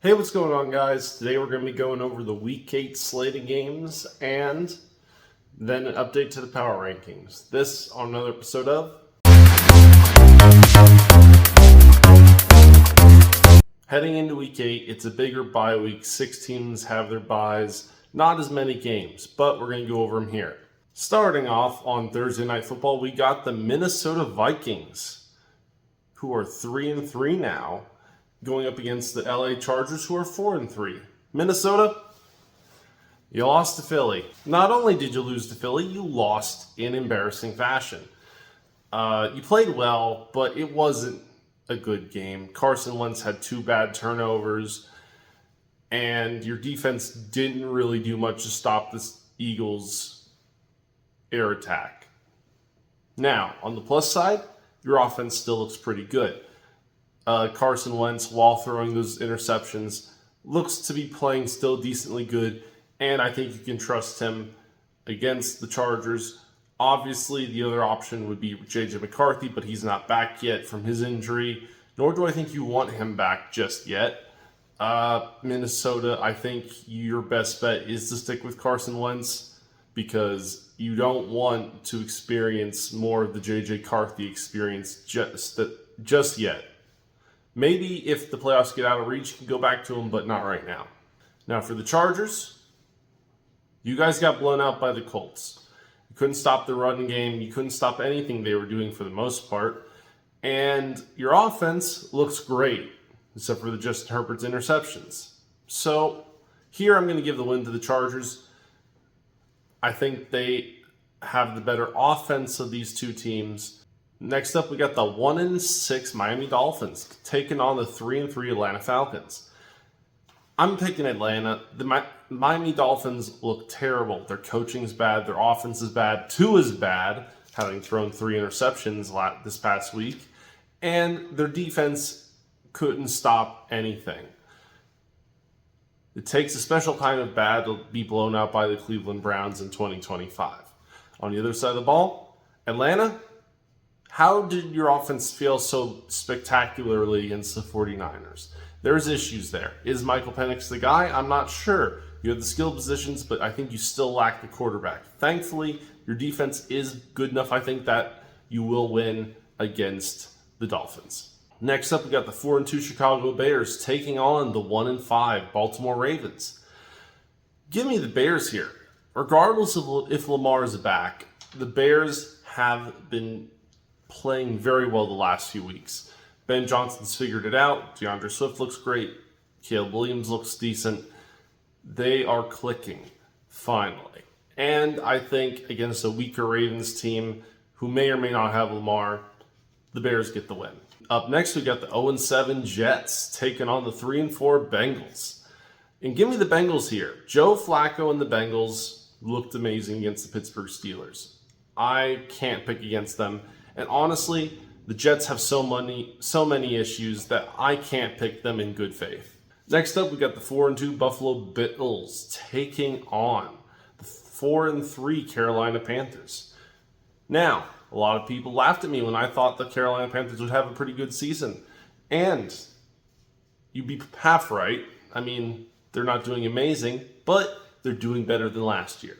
Hey, what's going on, guys? Today we're going to be going over the Week 8 slate of games and then an update to the power rankings. This on another episode of Heading into Week 8. It's a bigger bye week. 6 teams have their byes. Not as many games, but we're going to go over them here. Starting off on Thursday Night Football, we got the Minnesota Vikings, who are 3-3 now, going up against the LA Chargers, who are 4-3. Minnesota, you lost to Philly. Not only did you lose to Philly, you lost in embarrassing fashion. You played well, but it wasn't a good game. Carson Wentz had 2 bad turnovers, and your defense didn't really do much to stop this Eagles air attack. Now, on the plus side, your offense still looks pretty good. Carson Wentz, while throwing those interceptions, looks to be playing still decently good, and I think you can trust him against the Chargers. Obviously, the other option would be J.J. McCarthy, but he's not back yet from his injury, nor do I think you want him back just yet. Minnesota, I think your best bet is to stick with Carson Wentz because you don't want to experience more of the J.J. McCarthy experience just yet. Maybe if the playoffs get out of reach, you can go back to them, but not right now. Now for the Chargers, you guys got blown out by the Colts. You couldn't stop the run game. You couldn't stop anything they were doing for the most part. And your offense looks great, except for the Justin Herbert's interceptions. So here I'm going to give the win to the Chargers. I think they have the better offense of these two teams. Next up, we got the 1-6 Miami Dolphins taking on the 3-3 Atlanta Falcons. I'm picking Atlanta. The Miami Dolphins look terrible. Their coaching's bad. Their offense is bad. Tua is bad, having thrown 3 interceptions this past week. And their defense couldn't stop anything. It takes a special kind of bad to be blown out by the Cleveland Browns in 2025. On the other side of the ball, Atlanta, how did your offense feel so spectacularly against the 49ers? There's issues there. Is Michael Penix the guy? I'm not sure. You have the skill positions, but I think you still lack the quarterback. Thankfully, your defense is good enough, I think, that you will win against the Dolphins. Next up, we got the 4-2 Chicago Bears taking on the 1-5 Baltimore Ravens. Give me the Bears here. Regardless of if Lamar is back, the Bears have been playing very well the last few weeks. Ben Johnson's figured it out. DeAndre Swift looks great. Caleb Williams looks decent. They are clicking, finally. And I think against a weaker Ravens team who may or may not have Lamar, the Bears get the win. Up next, we got the 0-7 Jets taking on the 3-4 Bengals. And give me the Bengals here. Joe Flacco and the Bengals looked amazing against the Pittsburgh Steelers. I can't pick against them. And honestly, the Jets have so many issues that I can't pick them in good faith. Next up, we got the 4-2 Buffalo Bills taking on the 4-3 Carolina Panthers. Now, a lot of people laughed at me when I thought the Carolina Panthers would have a pretty good season. And you'd be half right. I mean, they're not doing amazing, but they're doing better than last year.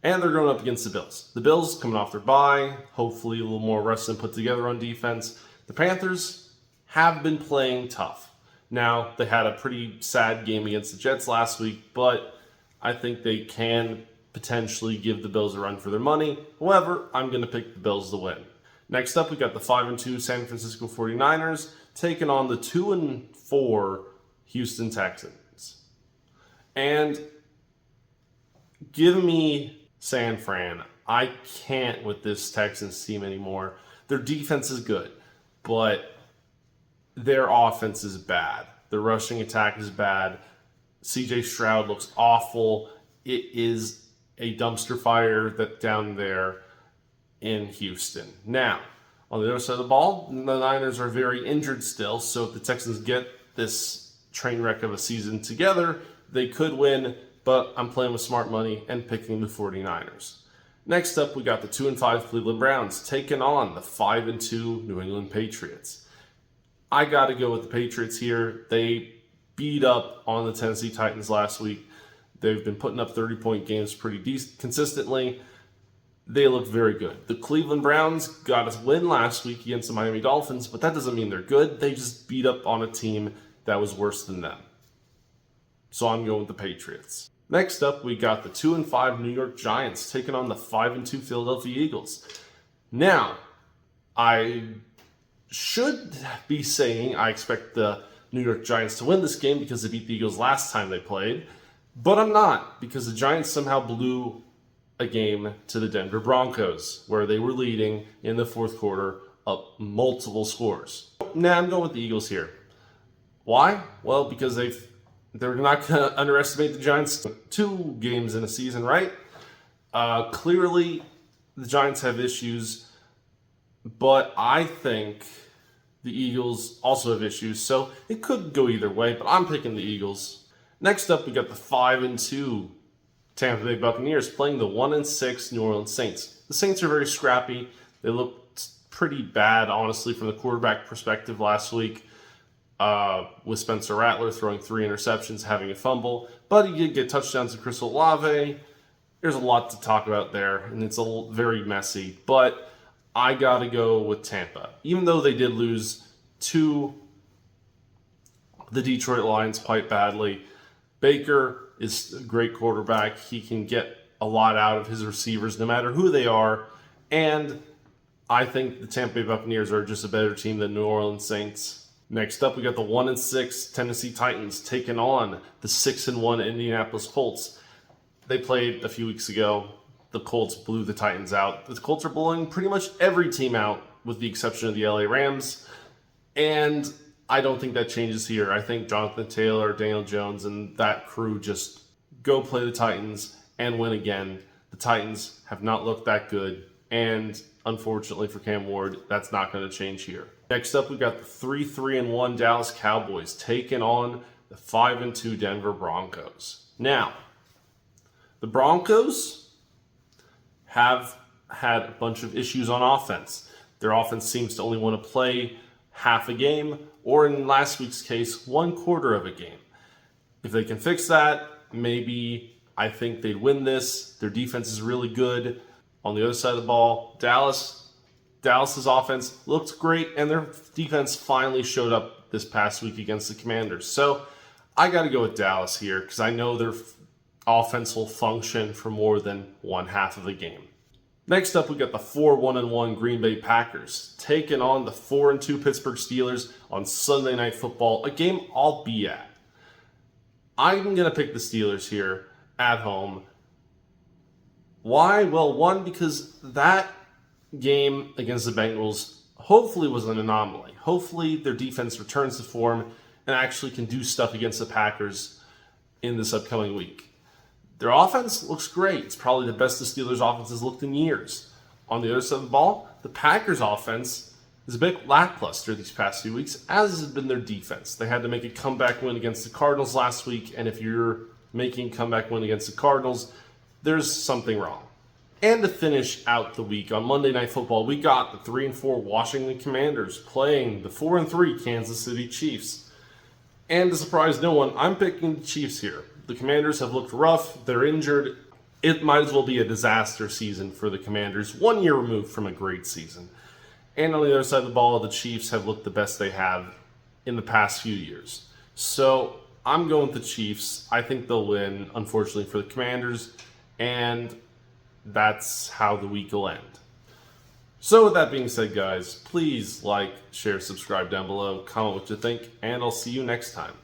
And they're going up against the Bills. The Bills coming off their bye, hopefully a little more rest and put together on defense. The Panthers have been playing tough. Now, they had a pretty sad game against the Jets last week, but I think they can potentially give the Bills a run for their money. However, I'm going to pick the Bills to win. Next up, we got the 5-2 San Francisco 49ers taking on the 2-4 Houston Texans. And give me San Fran. I can't with this Texans team anymore. Their defense is good, but their offense is bad. Their rushing attack is bad. CJ Stroud looks awful. It is a dumpster fire that down there in Houston. Now, on the other side of the ball, the Niners are very injured still, so if the Texans get this train wreck of a season together, they could win, but I'm playing with smart money and picking the 49ers. Next up, we got the 2-5 Cleveland Browns taking on the 5-2 New England Patriots. I got to go with the Patriots here. They beat up on the Tennessee Titans last week. They've been putting up 30-point games pretty consistently. They look very good. The Cleveland Browns got a win last week against the Miami Dolphins, but that doesn't mean they're good. They just beat up on a team that was worse than them. So I'm going with the Patriots. Next up, we got the 2-5 New York Giants taking on the 5-2 Philadelphia Eagles. Now, I should be saying I expect the New York Giants to win this game because they beat the Eagles last time they played, but I'm not, because the Giants somehow blew a game to the Denver Broncos, where they were leading in the fourth quarter up multiple scores. Nah, I'm going with the Eagles here. Why? Well, because they're not going to underestimate the Giants. 2 games in a season, right? Clearly, the Giants have issues, but I think the Eagles also have issues, so it could go either way, but I'm picking the Eagles. Next up, we got the 5-2 Tampa Bay Buccaneers playing the 1-6 New Orleans Saints. The Saints are very scrappy. They looked pretty bad, honestly, from the quarterback perspective last week, with Spencer Rattler throwing 3 interceptions, having a fumble. But he did get touchdowns to Chris Olave. There's a lot to talk about there, and it's very messy. But I got to go with Tampa. Even though they did lose to the Detroit Lions quite badly, Baker is a great quarterback. He can get a lot out of his receivers no matter who they are. And I think the Tampa Bay Buccaneers are just a better team than New Orleans Saints. Next up, we got the 1-6 Tennessee Titans taking on the 6-1 Indianapolis Colts. They played a few weeks ago. The Colts blew the Titans out. The Colts are blowing pretty much every team out with the exception of the LA Rams. And I don't think that changes here. I think Jonathan Taylor, Daniel Jones, and that crew just go play the Titans and win again. The Titans have not looked that good, and unfortunately for Cam Ward, that's not going to change here. Next up, we got the 3-1 Dallas Cowboys taking on the 5-2 Denver Broncos. Now, the Broncos have had a bunch of issues on offense. Their offense seems to only want to play half a game, or in last week's case, 1/4 of a game. If they can fix that, maybe I think they'd win this. Their defense is really good. On the other side of the ball, Dallas's offense looked great, and their defense finally showed up this past week against the Commanders. So I got to go with Dallas here because I know their offense will function for more than one half of the game. Next up, we got the 4-1 Green Bay Packers taking on the 4-2 Pittsburgh Steelers on Sunday Night Football, a game I'll be at. I'm going to pick the Steelers here at home. Why? Well, one, because that game against the Bengals hopefully was an anomaly. Hopefully their defense returns to form and actually can do stuff against the Packers in this upcoming week. Their offense looks great. It's probably the best the Steelers' offense has looked in years. On the other side of the ball, the Packers' offense is a bit lackluster these past few weeks, as has been their defense. They had to make a comeback win against the Cardinals last week, and if you're making a comeback win against the Cardinals, there's something wrong. And to finish out the week, on Monday Night Football, we got the 3-4 Washington Commanders playing the 4-3 Kansas City Chiefs. And to surprise no one, I'm picking the Chiefs here. The Commanders have looked rough. They're injured. It might as well be a disaster season for the Commanders, 1 year removed from a great season. And on the other side of the ball, the Chiefs have looked the best they have in the past few years. So I'm going with the Chiefs. I think they'll win, unfortunately, for the Commanders. And that's how the week will end. So with that being said, guys, please like, share, subscribe down below, comment what you think, and I'll see you next time.